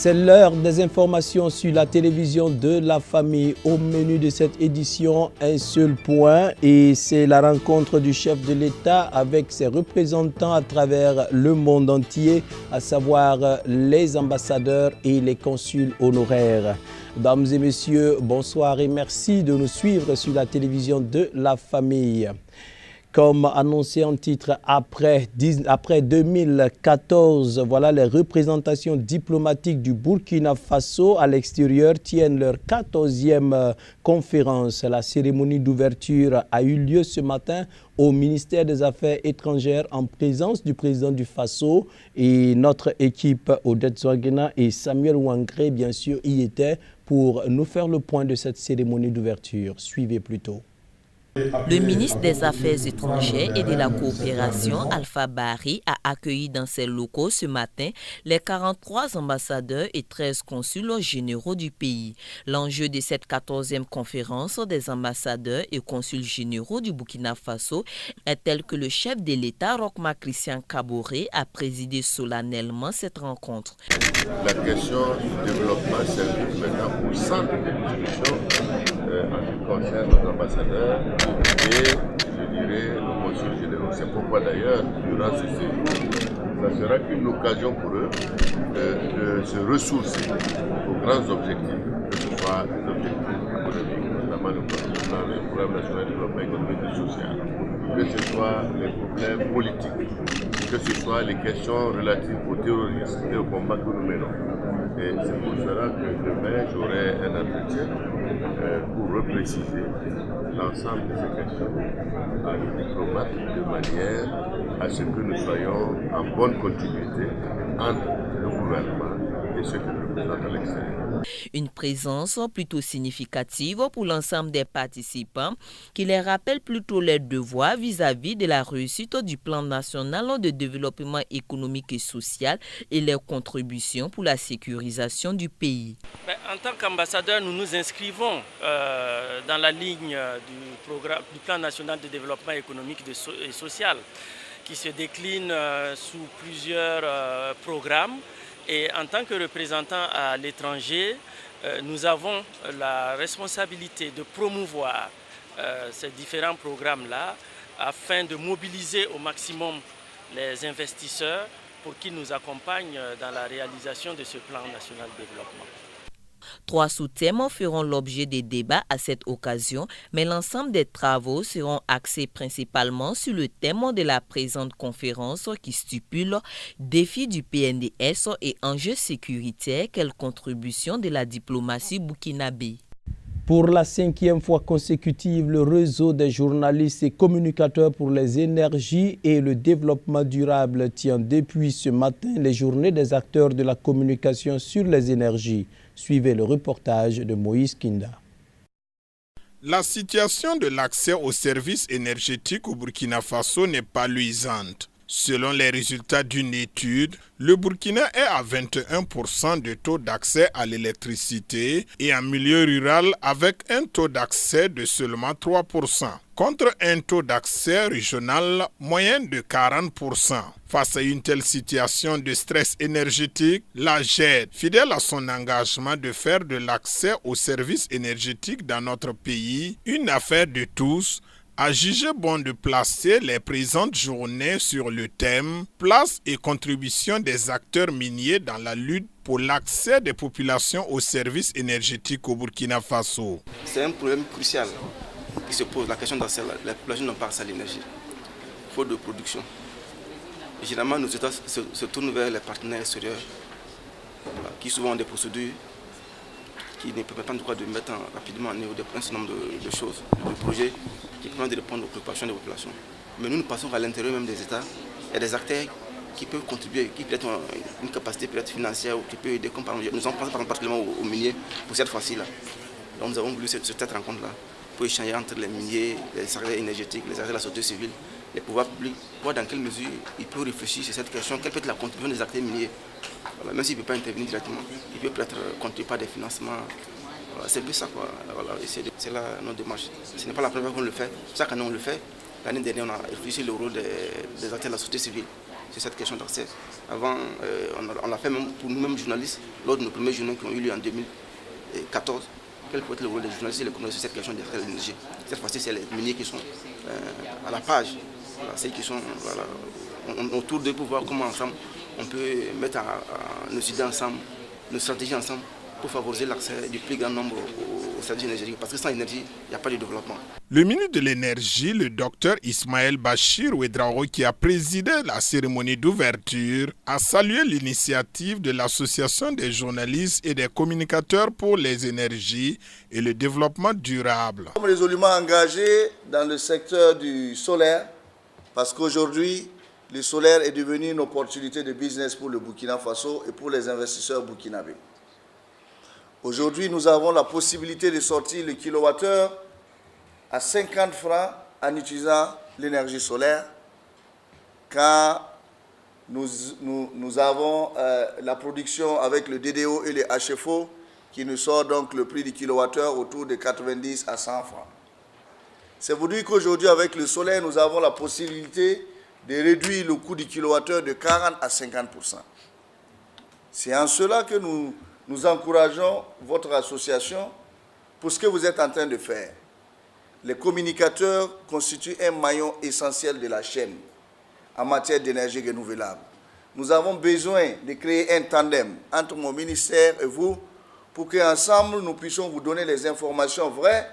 C'est l'heure des informations sur la télévision de la famille. Au menu de cette édition, un seul point et c'est la rencontre du chef de l'État avec ses représentants à travers le monde entier, à savoir les ambassadeurs et les consuls honoraires. Mesdames et messieurs, bonsoir et merci de nous suivre sur la télévision de la famille. Comme annoncé en titre, après 2014, voilà, les représentations diplomatiques du Burkina Faso à l'extérieur tiennent leur 14e conférence. La cérémonie d'ouverture a eu lieu ce matin au ministère des Affaires étrangères en présence du président du Faso et notre équipe Odette Zouaguena et Samuel Ouangré, bien sûr, y étaient pour nous faire le point de cette cérémonie d'ouverture. Suivez plutôt. Le ministre des Affaires étrangères et de la coopération, Alpha Bari, a accueilli dans ses locaux ce matin les 43 ambassadeurs et 13 consuls généraux du pays. L'enjeu de cette 14e conférence des ambassadeurs et consuls généraux du Burkina Faso est tel que le chef de l'État, Rochma Christian Kaboré, a présidé solennellement cette rencontre. La question du développement s'invite maintenant au centre des discussions en ce qui concerne nos ambassadeurs et, je dirais, nos consuls généraux. C'est pourquoi d'ailleurs, durant ce séjour, ça sera une occasion pour eux de se ressourcer aux grands objectifs, que ce soit les objectifs économiques, notamment le programme national de développement économique et social, que ce soit les problèmes politiques, que ce soit les questions relatives au terrorisme et au combat que nous menons. Et c'est pour cela que demain, j'aurai un entretien pour repréciser l'ensemble de ces questions à nos diplomates de manière à ce que nous soyons en bonne continuité entre le gouvernement et ceux qui nous représentent à l'extérieur. Une présence plutôt significative pour l'ensemble des participants qui les rappelle plutôt leurs devoirs vis-à-vis de la réussite du plan national de développement économique et social et leurs contributions pour la sécurisation du pays. En tant qu'ambassadeur, nous nous inscrivons dans la ligne du plan national de développement économique et social qui se décline sous plusieurs programmes. Et en tant que représentant à l'étranger, nous avons la responsabilité de promouvoir ces différents programmes-là afin de mobiliser au maximum les investisseurs pour qu'ils nous accompagnent dans la réalisation de ce plan national de développement. 3 sous-thèmes feront l'objet des débats à cette occasion, mais l'ensemble des travaux seront axés principalement sur le thème de la présente conférence qui stipule défis du PNDS et enjeux sécuritaires, quelle contribution de la diplomatie burkinabé. Pour la 5e fois consécutive, le réseau des journalistes et communicateurs pour les énergies et le développement durable tient depuis ce matin les journées des acteurs de la communication sur les énergies. Suivez le reportage de Moïse Kinda. La situation de l'accès aux services énergétiques au Burkina Faso n'est pas luisante. Selon les résultats d'une étude, le Burkina est à 21% de taux d'accès à l'électricité et en milieu rural avec un taux d'accès de seulement 3%, contre un taux d'accès régional moyen de 40%. Face à une telle situation de stress énergétique, la GED, fidèle à son engagement de faire de l'accès aux services énergétiques dans notre pays une affaire de tous, a jugé bon de placer les présentes journées sur le thème « Place et contribution des acteurs miniers dans la lutte pour l'accès des populations aux services énergétiques au Burkina Faso ». C'est un problème crucial qui se pose, la question d'accès. La population n'a pas accès à l'énergie, faute de production. Généralement, nos États se tournent vers les partenaires extérieurs qui souvent ont des procédures qui ne permettent pas de mettre rapidement en œuvre un certain nombre de choses, de projets qui permettent de répondre aux préoccupations des populations. Mais nous passons à l'intérieur même des États. Il y a des acteurs qui peuvent contribuer, qui peut-être ont une capacité peut-être financière ou qui peuvent aider. Comme par exemple, nous en pensons particulièrement aux miniers pour cette fois-ci-là. Donc nous avons voulu cette rencontre-là pour échanger entre les miniers, les acteurs énergétiques, les acteurs de la société civile, les pouvoirs publics, voir dans quelle mesure ils peuvent réfléchir sur cette question, quelle peut être la contribution des acteurs miniers. Voilà, même s'il ne peut pas intervenir directement, il peut peut-être contribuer par des financements. Voilà, c'est un peu ça, quoi. Voilà, c'est là notre démarche. Ce n'est pas la première fois qu'on le fait. Chaque année on le fait. L'année dernière on a réfléchi sur le rôle des acteurs de la société civile sur cette question d'accès. Avant, on l'a fait même pour nous-mêmes journalistes, lors de nos premiers journaux qui ont eu lieu en 2014. Quel peut être le rôle des journalistes et les communistes sur cette question d'accès à l'énergie? Cette fois-ci, c'est les miniers qui sont à la page. Voilà, ceux qui sont autour d'eux pour voir comment ensemble on peut mettre nos idées ensemble, nos stratégies ensemble pour favoriser l'accès du plus grand nombre aux services énergétiques. Parce que sans énergie, il n'y a pas de développement. Le ministre de l'Énergie, le docteur Ismaël Bachir Ouedraogo, qui a présidé la cérémonie d'ouverture, a salué l'initiative de l'Association des journalistes et des communicateurs pour les énergies et le développement durable. Nous sommes résolument engagés dans le secteur du solaire parce qu'aujourd'hui, le solaire est devenu une opportunité de business pour le Burkina Faso et pour les investisseurs burkinabés. Aujourd'hui, nous avons la possibilité de sortir le kilowattheure à 50 francs en utilisant l'énergie solaire, car nous avons la production avec le DDO et les HFO qui nous sort donc le prix du kilowattheure autour de 90 à 100 francs. C'est pour dire qu'aujourd'hui, avec le solaire, nous avons la possibilité de réduire le coût du kilowattheure de 40 à 50%. C'est en cela que nous encourageons votre association pour ce que vous êtes en train de faire. Les communicateurs constituent un maillon essentiel de la chaîne en matière d'énergie renouvelable. Nous avons besoin de créer un tandem entre mon ministère et vous pour qu'ensemble nous puissions vous donner les informations vraies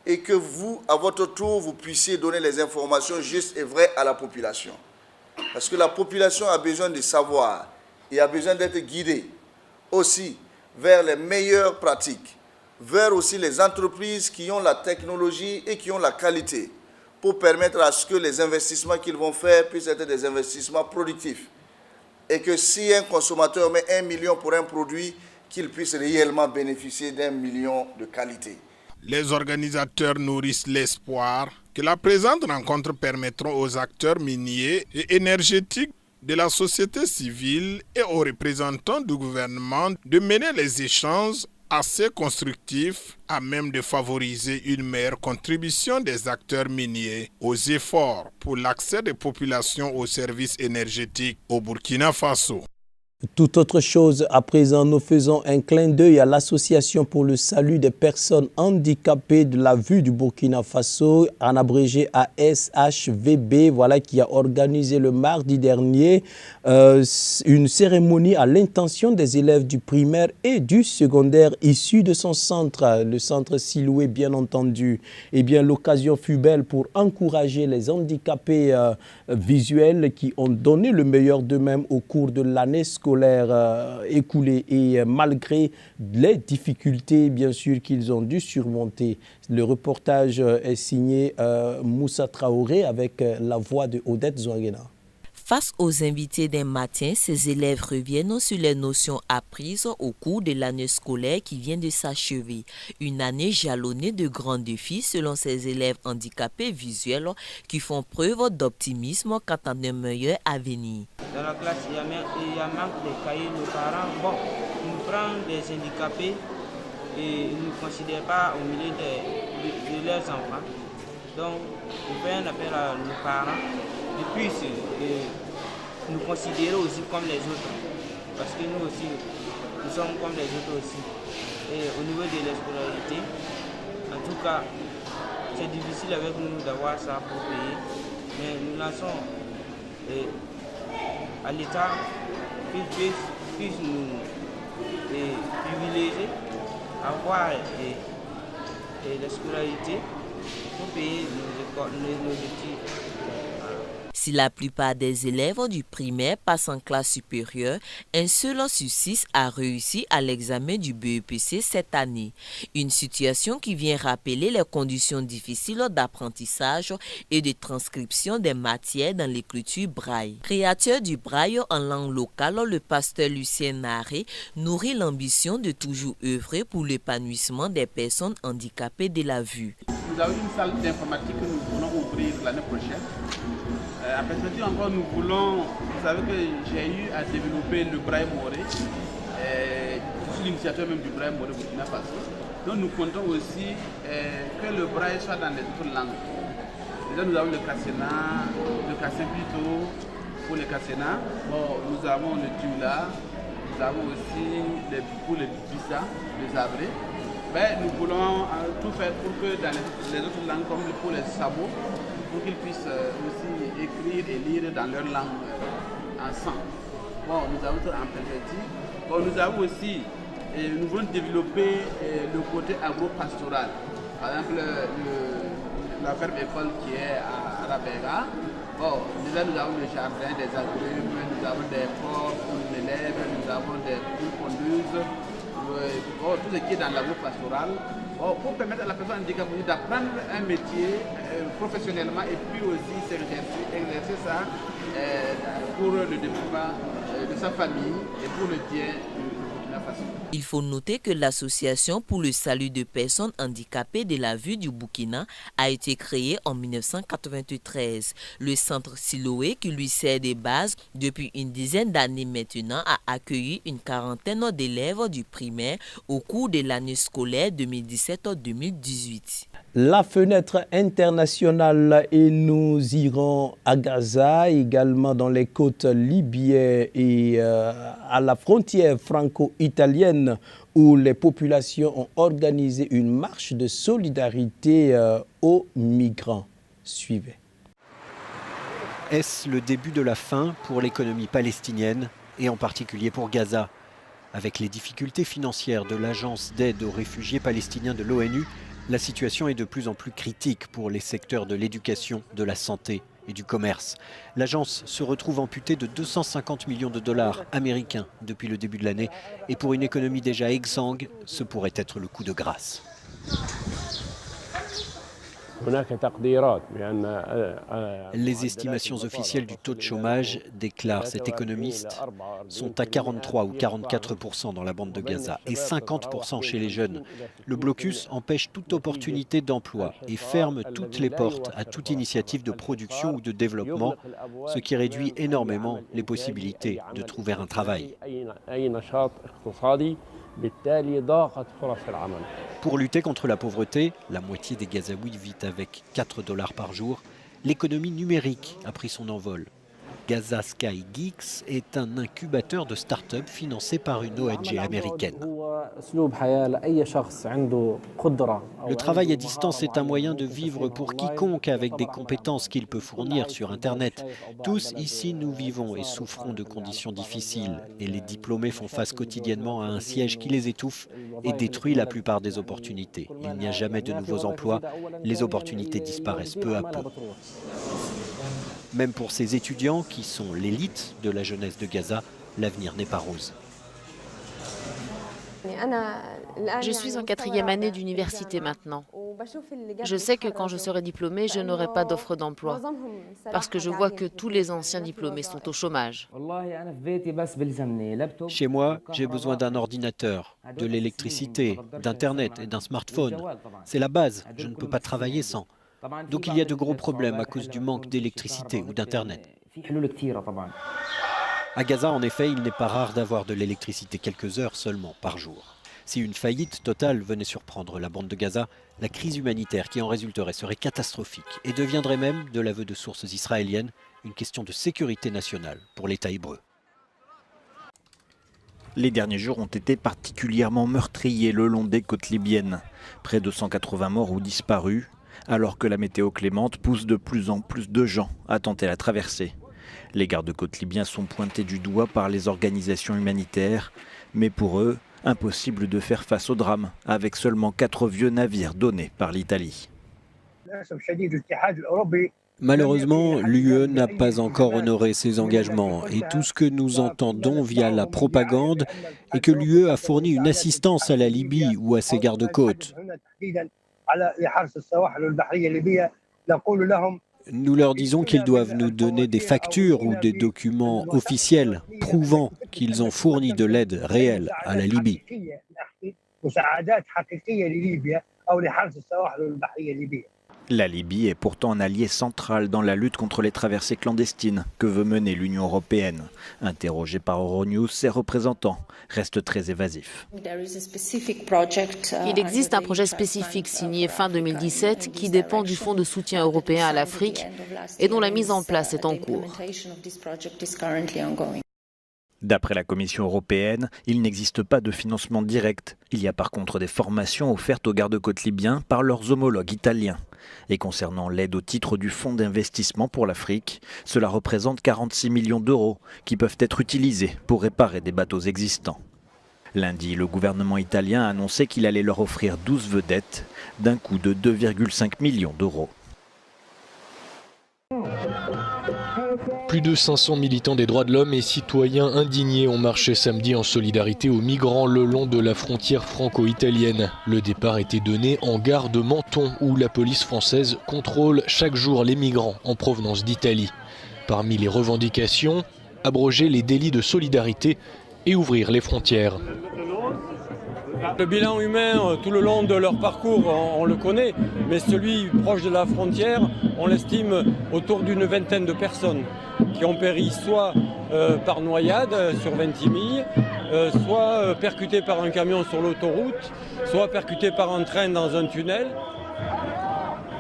et que vous, à votre tour, vous puissiez donner les informations justes et vraies à la population. Parce que la population a besoin de savoir et a besoin d'être guidée aussi vers les meilleures pratiques, vers aussi les entreprises qui ont la technologie et qui ont la qualité pour permettre à ce que les investissements qu'ils vont faire puissent être des investissements productifs. Et que si un consommateur met 1 million pour un produit, qu'il puisse réellement bénéficier d'1 million de qualité. Les organisateurs nourrissent l'espoir que la présente rencontre permettra aux acteurs miniers et énergétiques de la société civile et aux représentants du gouvernement de mener les échanges assez constructifs à même de favoriser une meilleure contribution des acteurs miniers aux efforts pour l'accès des populations aux services énergétiques au Burkina Faso. Toute autre chose, à présent, nous faisons un clin d'œil à l'Association pour le salut des personnes handicapées de la vue du Burkina Faso, en abrégé ASHVB, voilà, qui a organisé le mardi dernier une cérémonie à l'intention des élèves du primaire et du secondaire issus de son centre, le centre Siloué, bien entendu. Eh bien, l'occasion fut belle pour encourager les handicapés visuels qui ont donné le meilleur d'eux-mêmes au cours de l'année scolaire écoulée et malgré les difficultés bien sûr qu'ils ont dû surmonter. Le reportage est signé Moussa Traoré avec la voix de Odette Zouangena. Face aux invités d'un matin, ces élèves reviennent sur les notions apprises au cours de l'année scolaire qui vient de s'achever. Une année jalonnée de grands défis selon ces élèves handicapés visuels qui font preuve d'optimisme quant à un meilleur avenir. Dans la classe, il y a manque de cahiers. Nos parents, nous prennent des handicapés et ils ne nous considèrent pas au milieu de leurs enfants. Donc, on fait un appel à nos parents de puissent nous considérer aussi comme les autres. Parce que nous aussi, nous sommes comme les autres aussi. Et au niveau de l'escolarité, en tout cas, c'est difficile avec nous d'avoir ça pour payer. Mais nous lançons à l'État qu'il puisse nous privilégier, avoir la scolarité pour payer nos études. Si la plupart des élèves du primaire passent en classe supérieure, un seul sur 6 a réussi à l'examen du BEPC cette année. Une situation qui vient rappeler les conditions difficiles d'apprentissage et de transcription des matières dans l'écriture braille. Créateur du braille en langue locale, le pasteur Lucien Naré nourrit l'ambition de toujours œuvrer pour l'épanouissement des personnes handicapées de la vue. Nous avons une salle d'informatique que nous voulons ouvrir l'année prochaine. À perspective encore, nous voulons, vous savez que j'ai eu à développer le braille moré, je suis l'initiateur même du braille moré Burkina Faso. Donc nous comptons aussi que le braille soit dans les autres langues. Déjà nous avons le Kassena, le Kassin plutôt, pour les Cassena, nous avons le Tula, nous avons aussi pour les Bissa, les Abrés. Mais nous voulons tout faire pour que dans les autres langues, comme pour les sabots, pour qu'ils puissent aussi écrire et lire dans leur langue ensemble. Nous avons tout en perspective. Nous avons aussi, nous voulons développer le côté agro-pastoral. Par exemple, la ferme école qui est à Rabega. Déjà nous avons le jardin, des agrumes, nous avons des porcs pour l'élève, nous avons des poules pondeuses, tout ce qui est dans l'agro-pastoral, pour permettre à la personne handicapée d'apprendre un métier professionnellement et puis aussi exercer ça pour le développement de sa famille et pour le bien de la façon. Il faut noter que l'Association pour le salut de personnes handicapées de la vue du Burkina a été créée en 1993. Le centre Siloé, qui lui sert de base depuis une dizaine d'années maintenant, a accueilli une quarantaine d'élèves du primaire au cours de l'année scolaire 2017-2018. La fenêtre internationale et nous irons à Gaza, également dans les côtes libyennes et à la frontière franco-italienne où les populations ont organisé une marche de solidarité aux migrants. Suivez. Est-ce le début de la fin pour l'économie palestinienne et en particulier pour Gaza? Avec les difficultés financières de l'agence d'aide aux réfugiés palestiniens de l'ONU, la situation est de plus en plus critique pour les secteurs de l'éducation, de la santé et du commerce. L'agence se retrouve amputée de 250 millions de dollars américains depuis le début de l'année et pour une économie déjà exsangue, ce pourrait être le coup de grâce. Les estimations officielles du taux de chômage, déclare cet économiste, sont à 43 ou 44% dans la bande de Gaza et 50% chez les jeunes. Le blocus empêche toute opportunité d'emploi et ferme toutes les portes à toute initiative de production ou de développement, ce qui réduit énormément les possibilités de trouver un travail. Pour lutter contre la pauvreté, la moitié des Gazaouis vit avec 4 $ par jour. L'économie numérique a pris son envol. Gaza Sky Geeks est un incubateur de start-up financé par une ONG américaine. Le travail à distance est un moyen de vivre pour quiconque avec des compétences qu'il peut fournir sur Internet. Tous ici nous vivons et souffrons de conditions difficiles et les diplômés font face quotidiennement à un siège qui les étouffe et détruit la plupart des opportunités. Il n'y a jamais de nouveaux emplois, les opportunités disparaissent peu à peu. Même pour ces étudiants qui sont l'élite de la jeunesse de Gaza, l'avenir n'est pas rose. Je suis en 4e année d'université maintenant. Je sais que quand je serai diplômée, je n'aurai pas d'offre d'emploi parce que je vois que tous les anciens diplômés sont au chômage. Chez moi, j'ai besoin d'un ordinateur, de l'électricité, d'Internet et d'un smartphone. C'est la base, je ne peux pas travailler sans. Donc il y a de gros problèmes à cause du manque d'électricité ou d'Internet. À Gaza, en effet, il n'est pas rare d'avoir de l'électricité quelques heures seulement par jour. Si une faillite totale venait surprendre la bande de Gaza, la crise humanitaire qui en résulterait serait catastrophique et deviendrait même, de l'aveu de sources israéliennes, une question de sécurité nationale pour l'État hébreu. Les derniers jours ont été particulièrement meurtriers le long des côtes libyennes. Près de 180 morts ou disparus, alors que la météo clémente pousse de plus en plus de gens à tenter la traversée. Les gardes-côtes libyens sont pointés du doigt par les organisations humanitaires, mais pour eux, impossible de faire face au drame, avec seulement 4 vieux navires donnés par l'Italie. Malheureusement, l'UE n'a pas encore honoré ses engagements et tout ce que nous entendons via la propagande est que l'UE a fourni une assistance à la Libye ou à ses gardes-côtes. Nous leur disons qu'ils doivent nous donner des factures ou des documents officiels prouvant qu'ils ont fourni de l'aide réelle à la Libye. La Libye est pourtant un allié central dans la lutte contre les traversées clandestines que veut mener l'Union européenne. Interrogé par Euronews, ses représentants restent très évasifs. Il existe un projet spécifique signé fin 2017 qui dépend du Fonds de soutien européen à l'Afrique et dont la mise en place est en cours. D'après la Commission européenne, il n'existe pas de financement direct. Il y a par contre des formations offertes aux gardes-côtes libyens par leurs homologues italiens. Et concernant l'aide au titre du Fonds d'investissement pour l'Afrique, cela représente 46 millions d'euros qui peuvent être utilisés pour réparer des bateaux existants. Lundi, le gouvernement italien a annoncé qu'il allait leur offrir 12 vedettes d'un coût de 2,5 millions d'euros. Plus de 500 militants des droits de l'homme et citoyens indignés ont marché samedi en solidarité aux migrants le long de la frontière franco-italienne. Le départ était donné en gare de Menton où la police française contrôle chaque jour les migrants en provenance d'Italie. Parmi les revendications, abroger les délits de solidarité et ouvrir les frontières. Le bilan humain tout le long de leur parcours, on le connaît, mais celui proche de la frontière, on l'estime autour d'une vingtaine de personnes qui ont péri soit par noyade sur 26 milles, soit percutées par un camion sur l'autoroute, soit percutées par un train dans un tunnel.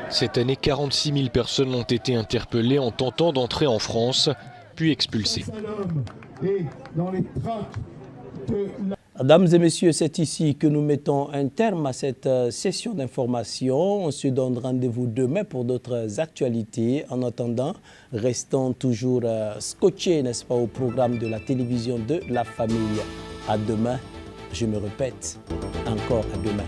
Cette année, 46 000 personnes ont été interpellées en tentant d'entrer en France, puis expulsées. Mesdames et messieurs, c'est ici que nous mettons un terme à cette session d'information. On se donne rendez-vous demain pour d'autres actualités. En attendant, restons toujours scotchés, n'est-ce pas, au programme de la télévision de la famille. À demain, je me répète, encore à demain.